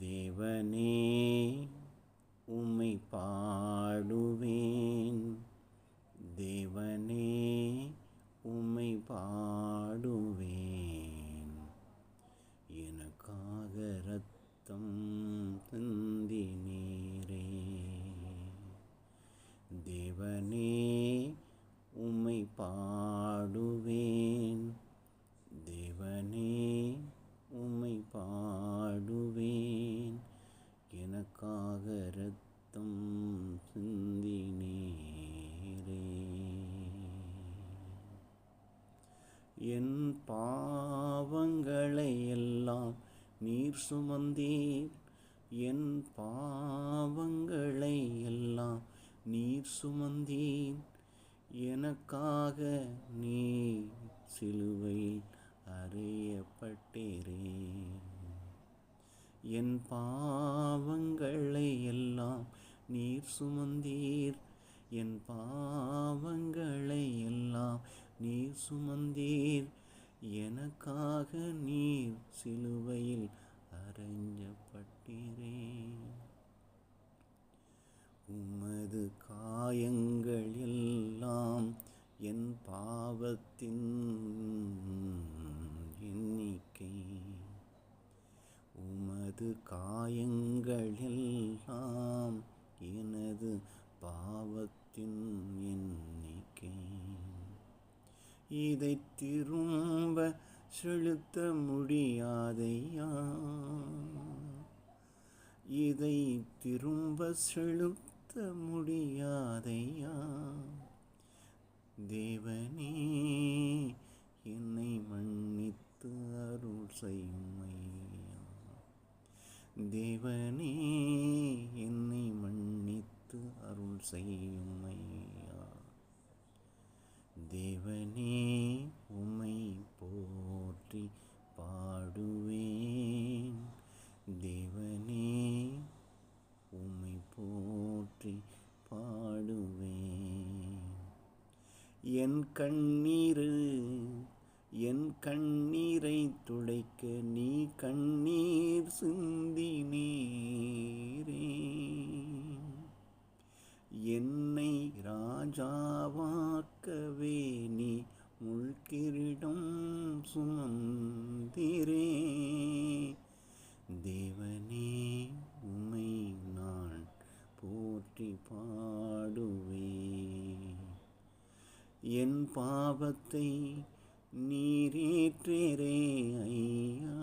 தேவனே உம்மை பாடுவேன், தேவனே உம்மை பாடுவேன். எனக்காக இரத்தம் சிந்தினீரே, தேவனே உம்மை பாடுவேன், தேவனே உம்மை பாடுவேன். எனக்காக இரத்தம் சிந்தினீரே. என் பாவங்களை எல்லாம் நீர் சுமந்தீர், என் பாவங்களை எல்லாம் நீர் சுமந்தீர். எனக்காக நீர் சிலுவையில் அறையப்பட்டீரே. என் பாவங்களை எல்லாம் நீர் சுமந்தீர், என் பாவங்களை எல்லாம் நீர் சுமந்தீர். எனக்காக நீர் சிலுவையில் அறையப்பட்டீரே. உமது காயங்கள் எல்லாம் என் பாவத்தின் எண்ணிக்கை, உமது காயங்கள் எல்லாம் எனது பாவத்தின் எண்ணிக்கை. இதை திரும்ப செலுத்த முடியாதையா, இதை திரும்ப செலுத்த முடியாதையா. தேவனே என்னை மன்னித்து அருள் செய்யுமையா, தேவனே என்னை மன்னித்து அருள் செய்யுமையா. தேவனே உம்மை போற்றி பாடுவேன், தேவனே உம்மை போற்றி பாடுவேன். என் கண்ணீரை துடைக்க நீ கண்ணீர் சிந்தினீரே. என்னை ராஜாவாக்கவே நீ முள்கிரீடம் சுமந்தீரே. தேவனே உம்மை நான் போற்றி பாடுவேன். என் பாவத்தை நீரேற்றீரே ஐயா,